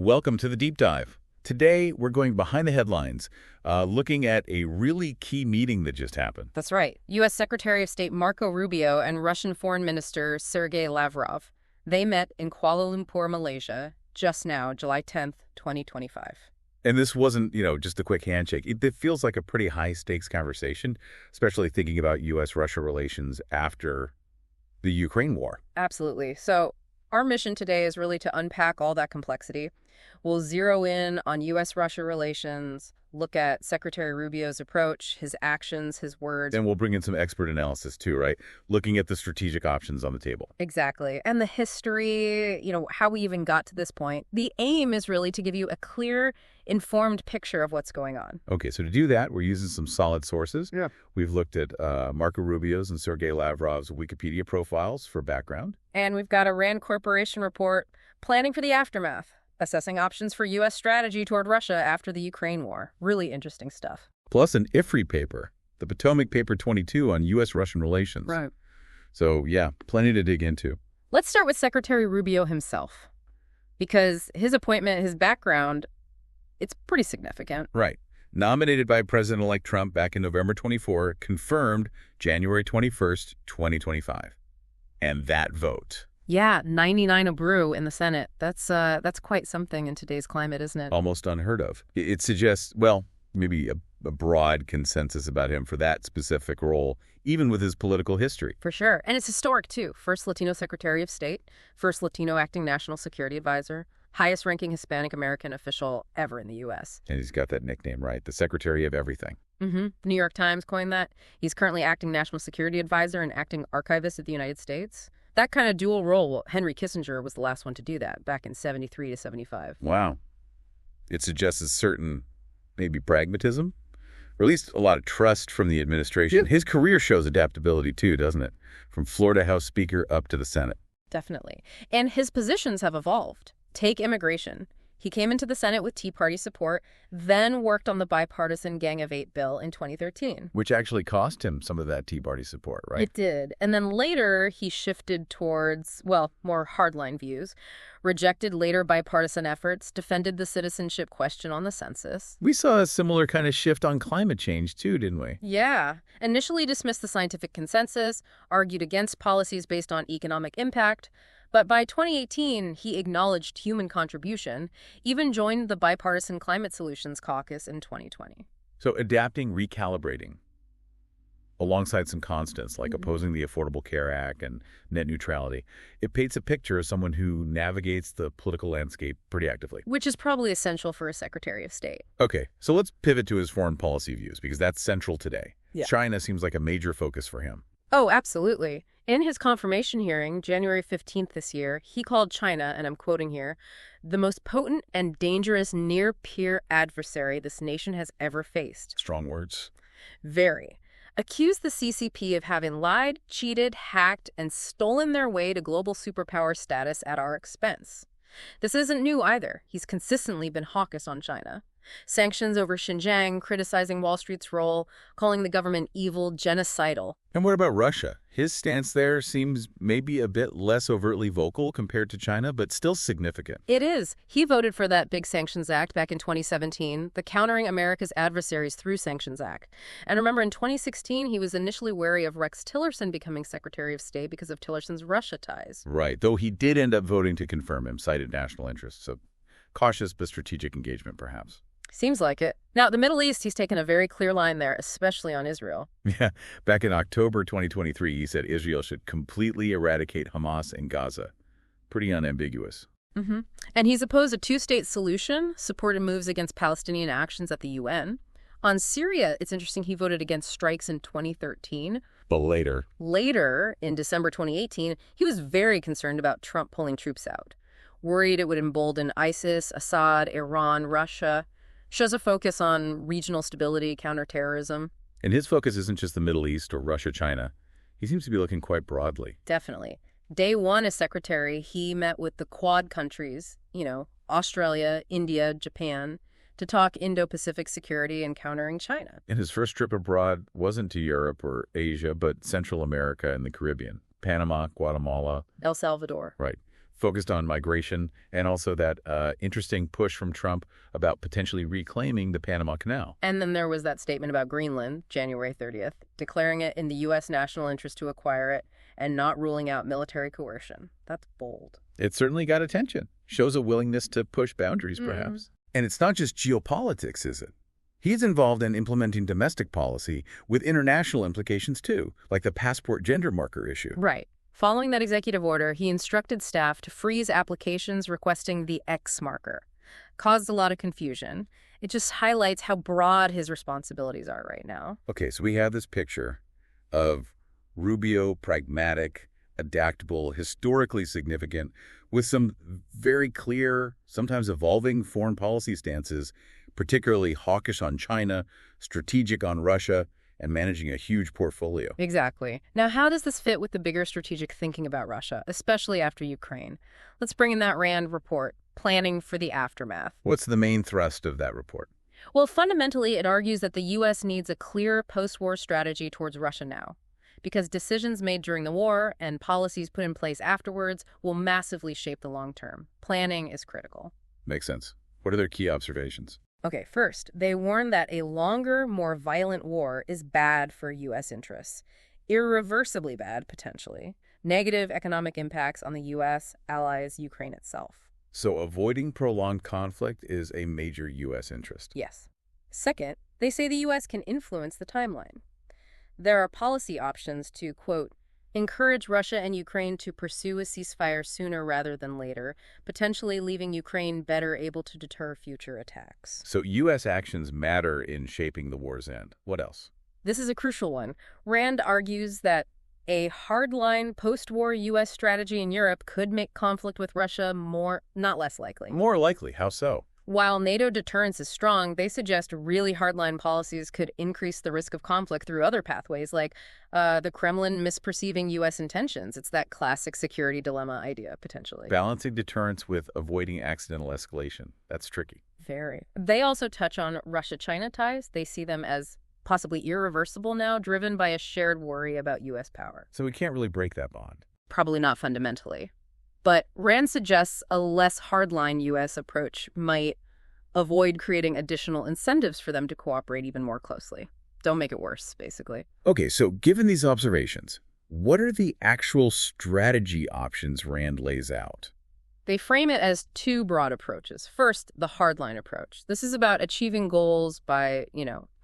Welcome to the Deep Dive. Today, we're going behind the headlines, looking at a really key meeting that just happened. That's right. U.S. Secretary of State Marco Rubio and Russian Foreign Minister Sergey Lavrov. They met in Kuala Lumpur, Malaysia, just now, July 10th, 2025. And this wasn't, just a quick handshake. It feels like a pretty high-stakes conversation, especially thinking about U.S. Russia relations after the Ukraine war. Absolutely. So our mission today is really to unpack all that complexity. We'll zero in on U.S. Russia relations, look at Secretary Rubio's approach, his actions, his words. And we'll bring in some expert analysis too, right? Looking at the strategic options on the table. Exactly. And the history, how we even got to this point. The aim is really to give you a clear, informed picture of what's going on. Okay, so to do that, we're using some solid sources. Yeah. We've looked at Marco Rubio's and Sergey Lavrov's Wikipedia profiles for background. And we've got a RAND Corporation report, Planning for the Aftermath, assessing options for U.S. strategy toward Russia after the Ukraine war. Really interesting stuff. Plus an IFRI paper, the Potomac Paper 22 on U.S.-Russian relations. Right. So, yeah, plenty to dig into. Let's start with Secretary Rubio himself, because his appointment, his background, it's pretty significant. Right. Nominated by President-elect Trump back in November 24, confirmed January 21st, 2025. And that vote. Yeah, 99 a brew in the Senate. That's quite something in today's climate, isn't it? Almost unheard of. It suggests, well, maybe a broad consensus about him for that specific role, even with his political history. For sure. And it's historic, too. First Latino Secretary of State, first Latino acting National Security Advisor, highest-ranking Hispanic American official ever in the U.S. And he's got that nickname, right? The Secretary of Everything. Mm-hmm. New York Times coined that. He's currently acting National Security Advisor and acting Archivist of the United States. That kind of dual role, well, Henry Kissinger was the last one to do that back in 73 to 75. Wow. It suggests a certain, maybe pragmatism, or at least a lot of trust from the administration. Yep. His career shows adaptability too, doesn't it? From Florida House Speaker up to the Senate. Definitely. And his positions have evolved. Take immigration. He came into the Senate with Tea Party support, then worked on the bipartisan Gang of Eight bill in 2013. Which actually cost him some of that Tea Party support, right? It did. And then later, he shifted towards, well, more hardline views, rejected later bipartisan efforts, defended the citizenship question on the census. We saw a similar kind of shift on climate change, too, didn't we? Yeah. Initially dismissed the scientific consensus, argued against policies based on economic impact. But by 2018, he acknowledged human contribution, even joined the Bipartisan Climate Solutions Caucus in 2020. So adapting, recalibrating, alongside some constants like opposing the Affordable Care Act and net neutrality, it paints a picture of someone who navigates the political landscape pretty actively. Which is probably essential for a Secretary of State. Okay, so let's pivot to his foreign policy views, because that's central today. Yeah. China seems like a major focus for him. Oh, absolutely. In his confirmation hearing, January 15th this year, he called China, and I'm quoting here, the most potent and dangerous near-peer adversary this nation has ever faced. Strong words. Very. Accused the CCP of having lied, cheated, hacked, and stolen their way to global superpower status at our expense. This isn't new either. He's consistently been hawkish on China. Sanctions over Xinjiang, criticizing Wall Street's role, calling the government evil, genocidal. And what about Russia? His stance there seems maybe a bit less overtly vocal compared to China, but still significant. It is. He voted for that big Sanctions Act back in 2017, the Countering America's Adversaries Through Sanctions Act. And remember, in 2016, he was initially wary of Rex Tillerson becoming Secretary of State because of Tillerson's Russia ties. Right, though he did end up voting to confirm him, cited national interest. So cautious but strategic engagement, perhaps. Seems like it. Now, the Middle East, he's taken a very clear line there, especially on Israel. Yeah, back in October 2023, he said Israel should completely eradicate Hamas in Gaza. Pretty unambiguous. Mm-hmm. And he's opposed a two-state solution, supported moves against Palestinian actions at the UN. On Syria, it's interesting he voted against strikes in 2013. But later, in December 2018, he was very concerned about Trump pulling troops out. Worried it would embolden ISIS, Assad, Iran, Russia. Shows a focus on regional stability, counterterrorism. And his focus isn't just the Middle East or Russia, China. He seems to be looking quite broadly. Definitely. Day one as secretary, he met with the Quad countries, Australia, India, Japan, to talk Indo-Pacific security and countering China. And his first trip abroad wasn't to Europe or Asia, but Central America and the Caribbean. Panama, Guatemala. El Salvador. Right. focused on migration and also that interesting push from Trump about potentially reclaiming the Panama Canal. And then there was that statement about Greenland, January 30th, declaring it in the U.S. national interest to acquire it and not ruling out military coercion. That's bold. It certainly got attention. Shows a willingness to push boundaries, perhaps. And it's not just geopolitics, is it? He's involved in implementing domestic policy with international implications, too, like the passport gender marker issue. Right. Following that executive order, he instructed staff to freeze applications requesting the X marker. Caused a lot of confusion. It just highlights how broad his responsibilities are right now. Okay, so we have this picture of Rubio, pragmatic, adaptable, historically significant, with some very clear, sometimes evolving foreign policy stances, particularly hawkish on China, strategic on Russia, and managing a huge portfolio. Exactly. Now, how does this fit with the bigger strategic thinking about Russia, especially after Ukraine? Let's bring in that RAND report, Planning for the Aftermath. What's the main thrust of that report? Well, fundamentally, it argues that the U.S. needs a clear post-war strategy towards Russia now, because decisions made during the war and policies put in place afterwards will massively shape the long term. Planning is critical. Makes sense. What are their key observations? Okay, first, they warn that a longer, more violent war is bad for U.S. interests. Irreversibly bad, potentially. Negative economic impacts on the U.S., allies, Ukraine itself. So avoiding prolonged conflict is a major U.S. interest. Yes. Second, they say the U.S. can influence the timeline. There are policy options to, quote, encourage Russia and Ukraine to pursue a ceasefire sooner rather than later, potentially leaving Ukraine better able to deter future attacks. So U.S. actions matter in shaping the war's end. What else? This is a crucial one. Rand argues that a hardline post-war U.S. strategy in Europe could make conflict with Russia more, not less likely. More likely. How so? While NATO deterrence is strong, they suggest really hardline policies could increase the risk of conflict through other pathways, like the Kremlin misperceiving U.S. intentions. It's that classic security dilemma idea, potentially. Balancing deterrence with avoiding accidental escalation. That's tricky. Very. They also touch on Russia-China ties. They see them as possibly irreversible now, driven by a shared worry about U.S. power. So we can't really break that bond. Probably not fundamentally. But Rand suggests a less hardline U.S. approach might avoid creating additional incentives for them to cooperate even more closely. Don't make it worse, basically. Okay, so given these observations, what are the actual strategy options Rand lays out? They frame it as two broad approaches. First, the hardline approach. This is about achieving goals by,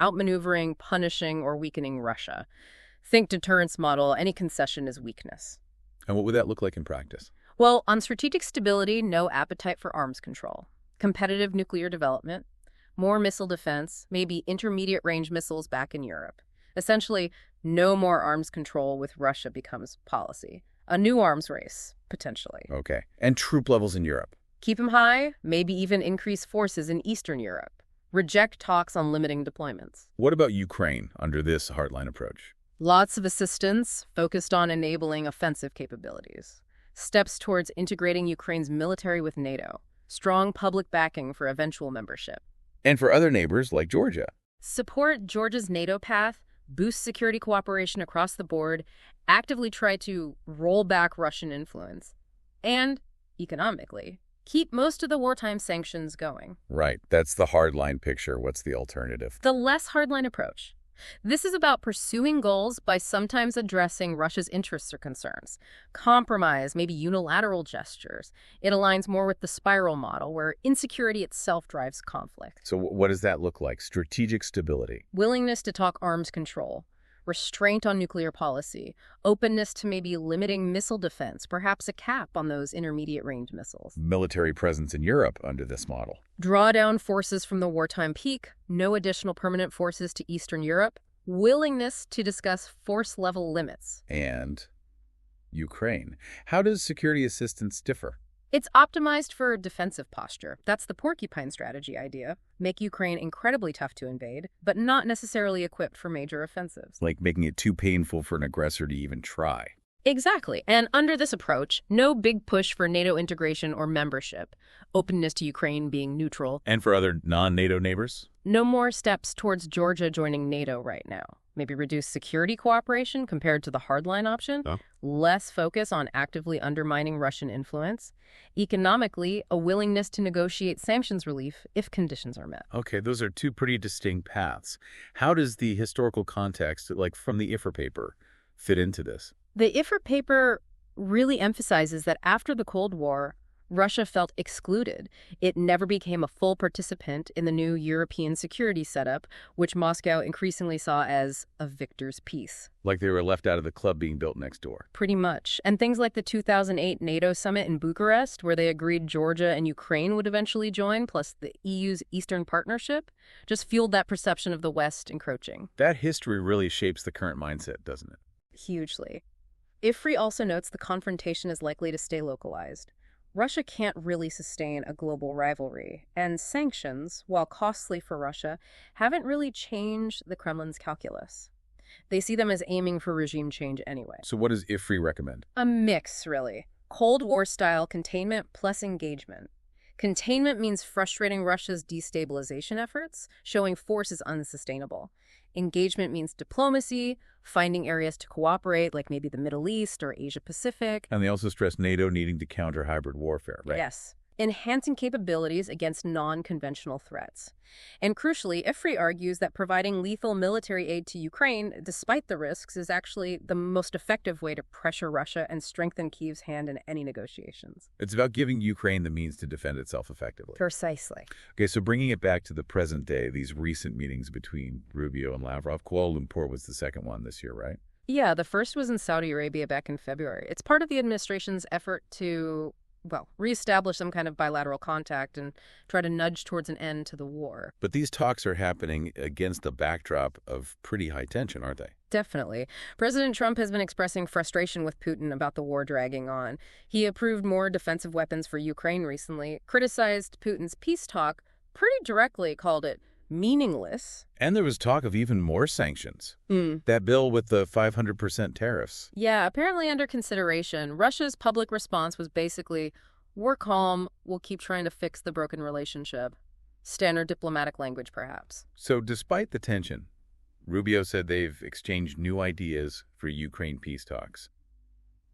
outmaneuvering, punishing, or weakening Russia. Think deterrence model, any concession is weakness. And what would that look like in practice? Well, on strategic stability, no appetite for arms control. Competitive nuclear development, more missile defense, maybe intermediate-range missiles back in Europe. Essentially, no more arms control with Russia becomes policy. A new arms race, potentially. Okay. And troop levels in Europe? Keep them high, maybe even increase forces in Eastern Europe. Reject talks on limiting deployments. What about Ukraine under this hardline approach? Lots of assistance focused on enabling offensive capabilities. Steps towards integrating Ukraine's military with NATO. Strong public backing for eventual membership. And for other neighbors like Georgia? Support Georgia's NATO path, boost security cooperation across the board, actively try to roll back Russian influence, and, economically, keep most of the wartime sanctions going. Right. That's the hardline picture. What's the alternative? The less hardline approach. This is about pursuing goals by sometimes addressing Russia's interests or concerns. Compromise, maybe unilateral gestures. It aligns more with the spiral model, where insecurity itself drives conflict. So what does that look like? Strategic stability. Willingness to talk arms control. Restraint on nuclear policy. Openness to maybe limiting missile defense, perhaps a cap on those intermediate-range missiles. Military presence in Europe under this model. Draw down forces from the wartime peak. No additional permanent forces to Eastern Europe. Willingness to discuss force-level limits. And Ukraine. How does security assistance differ? It's optimized for defensive posture. That's the porcupine strategy idea. Make Ukraine incredibly tough to invade, but not necessarily equipped for major offensives. Like making it too painful for an aggressor to even try. Exactly. And under this approach, no big push for NATO integration or membership. Openness to Ukraine being neutral. And for other non-NATO neighbors? No more steps towards Georgia joining NATO right now. maybe reduce security cooperation compared to the hardline option, Huh? less focus on actively undermining Russian influence, economically, a willingness to negotiate sanctions relief if conditions are met. Okay, those are two pretty distinct paths. How does the historical context, like from the IFR paper, fit into this? The IFR paper really emphasizes that after the Cold War, Russia felt excluded. It never became a full participant in the new European security setup, which Moscow increasingly saw as a victor's peace. Like they were left out of the club being built next door. Pretty much. And things like the 2008 NATO summit in Bucharest, where they agreed Georgia and Ukraine would eventually join, plus the EU's Eastern Partnership, just fueled that perception of the West encroaching. That history really shapes the current mindset, doesn't it? Hugely. IFRI also notes the confrontation is likely to stay localized. Russia can't really sustain a global rivalry, and sanctions, while costly for Russia, haven't really changed the Kremlin's calculus. They see them as aiming for regime change anyway. So what does IFRI recommend? A mix, really. Cold War-style containment plus engagement. Containment means frustrating Russia's destabilization efforts, showing force is unsustainable. Engagement means diplomacy, finding areas to cooperate, like maybe the Middle East or Asia-Pacific. And they also stress NATO needing to counter hybrid warfare, right? Yes. Enhancing capabilities against non-conventional threats. And crucially, IFRI argues that providing lethal military aid to Ukraine, despite the risks, is actually the most effective way to pressure Russia and strengthen Kyiv's hand in any negotiations. It's about giving Ukraine the means to defend itself effectively. Precisely. Okay, so bringing it back to the present day, these recent meetings between Rubio and Lavrov, Kuala Lumpur was the second one this year, right? Yeah, the first was in Saudi Arabia back in February. It's part of the administration's effort to reestablish some kind of bilateral contact and try to nudge towards an end to the war. But these talks are happening against the backdrop of pretty high tension, aren't they? Definitely. President Trump has been expressing frustration with Putin about the war dragging on. He approved more defensive weapons for Ukraine recently, criticized Putin's peace talk pretty directly, called it meaningless. And there was talk of even more sanctions. That bill with the 500% tariffs. Yeah, apparently under consideration. Russia's public response was basically, we're calm, we'll keep trying to fix the broken relationship. Standard diplomatic language, perhaps. So despite the tension, Rubio said they've exchanged new ideas for Ukraine peace talks.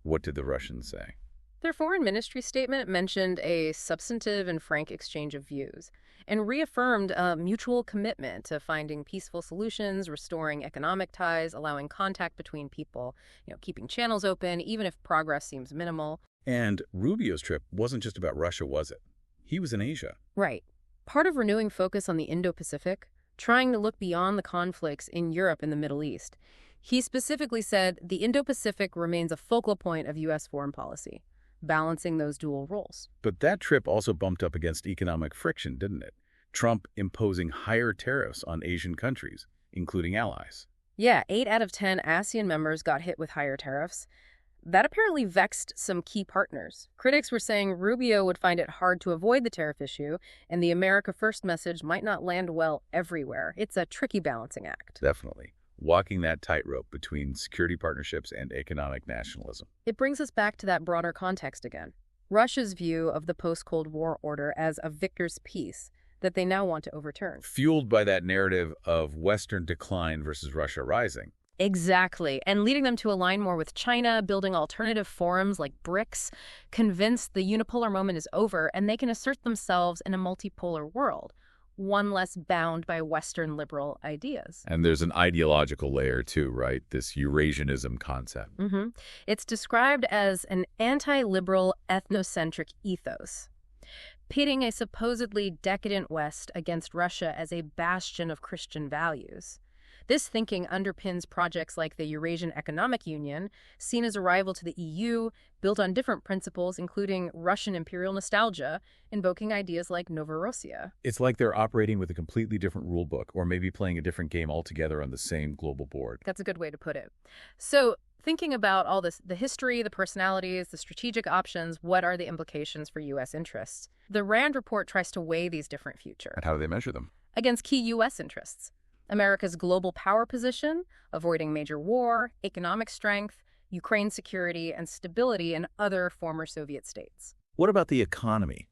What did the Russians say? Their foreign ministry statement mentioned a substantive and frank exchange of views and reaffirmed a mutual commitment to finding peaceful solutions, restoring economic ties, allowing contact between people, keeping channels open, even if progress seems minimal. And Rubio's trip wasn't just about Russia, was it? He was in Asia. Right. Part of renewing focus on the Indo-Pacific, trying to look beyond the conflicts in Europe and the Middle East. He specifically said the Indo-Pacific remains a focal point of U.S. foreign policy, balancing those dual roles. But that trip also bumped up against economic friction, didn't it? Trump imposing higher tariffs on Asian countries, including allies. Yeah, 8 out of 10 ASEAN members got hit with higher tariffs. That apparently vexed some key partners. Critics were saying Rubio would find it hard to avoid the tariff issue, and the America First message might not land well everywhere. It's a tricky balancing act. Definitely. Walking that tightrope between security partnerships and economic nationalism. It brings us back to that broader context again. Russia's view of the post-Cold War order as a victor's peace that they now want to overturn. Fueled by that narrative of Western decline versus Russia rising. Exactly, and leading them to align more with China, building alternative forums like BRICS, convinced the unipolar moment is over and they can assert themselves in a multipolar world, one less bound by Western liberal ideas. And there's an ideological layer too, right? This Eurasianism concept. It's described as an anti-liberal ethnocentric ethos, pitting a supposedly decadent West against Russia as a bastion of Christian values. This thinking underpins projects like the Eurasian Economic Union, seen as a rival to the EU, built on different principles, including Russian imperial nostalgia, invoking ideas like Novorossiya. It's like they're operating with a completely different rule book, or maybe playing a different game altogether on the same global board. That's a good way to put it. So, thinking about all this, the history, the personalities, the strategic options, what are the implications for U.S. interests? The RAND report tries to weigh these different futures. And how do they measure them? Against key U.S. interests. America's global power position, avoiding major war, economic strength, Ukraine's security, and stability in other former Soviet states. What about the economy?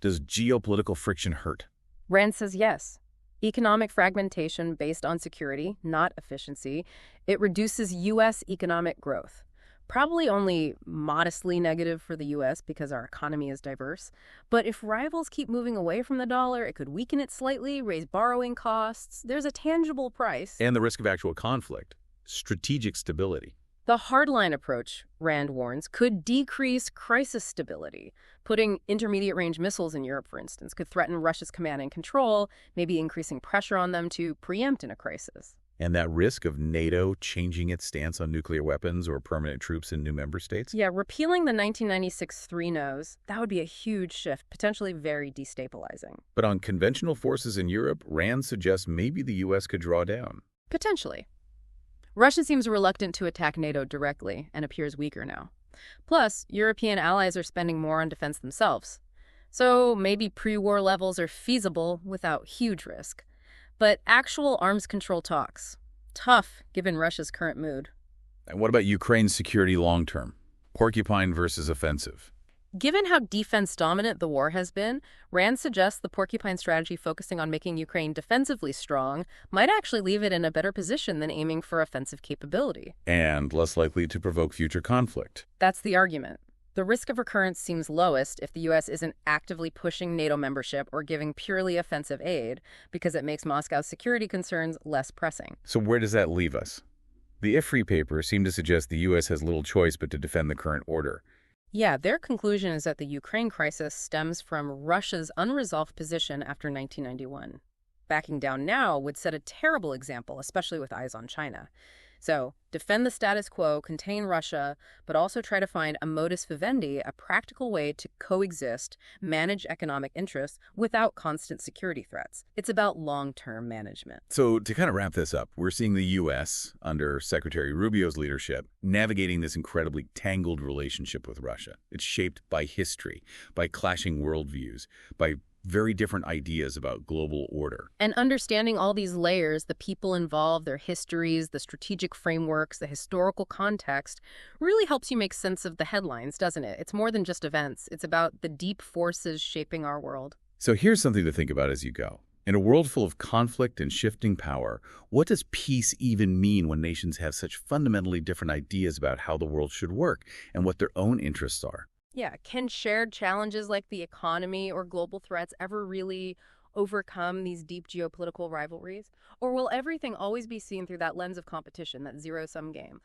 Does geopolitical friction hurt? RAND says yes. Economic fragmentation based on security, not efficiency. It reduces U.S. economic growth. Probably only modestly negative for the U.S. because our economy is diverse. But if rivals keep moving away from the dollar, it could weaken it slightly, raise borrowing costs. There's a tangible price. And the risk of actual conflict, strategic stability. The hardline approach, Rand warns, could decrease crisis stability. Putting intermediate-range missiles in Europe, for instance, could threaten Russia's command and control, maybe increasing pressure on them to preempt in a crisis. And that risk of NATO changing its stance on nuclear weapons or permanent troops in new member states? Yeah, repealing the 1996 3-no's, that would be a huge shift, potentially very destabilizing. But on conventional forces in Europe, Rand suggests maybe the U.S. could draw down. Potentially. Russia seems reluctant to attack NATO directly and appears weaker now. Plus, European allies are spending more on defense themselves. So maybe pre-war levels are feasible without huge risk. But actual arms control talks, tough given Russia's current mood. And what about Ukraine's security long-term? Porcupine versus offensive. Given how defense-dominant the war has been, Rand suggests the porcupine strategy focusing on making Ukraine defensively strong might actually leave it in a better position than aiming for offensive capability. And less likely to provoke future conflict. That's the argument. The risk of recurrence seems lowest if the U.S. isn't actively pushing NATO membership or giving purely offensive aid, because it makes Moscow's security concerns less pressing. So where does that leave us? The IFRI paper seemed to suggest the U.S. has little choice but to defend the current order. Yeah, their conclusion is that the Ukraine crisis stems from Russia's unresolved position after 1991. Backing down now would set a terrible example, especially with eyes on China. So, defend the status quo, contain Russia, but also try to find a modus vivendi, a practical way to coexist, manage economic interests without constant security threats. It's about long-term management. So to kind of wrap this up, we're seeing the U.S., under Secretary Rubio's leadership, navigating this incredibly tangled relationship with Russia. It's shaped by history, by clashing worldviews, by very different ideas about global order. And understanding all these layers, the people involved, their histories, the strategic frameworks, the historical context, really helps you make sense of the headlines, doesn't it? It's more than just events. It's about the deep forces shaping our world. So here's something to think about as you go. In a world full of conflict and shifting power, what does peace even mean when nations have such fundamentally different ideas about how the world should work and what their own interests are? Yeah, can shared challenges like the economy or global threats ever really overcome these deep geopolitical rivalries? Or will everything always be seen through that lens of competition, that zero-sum game?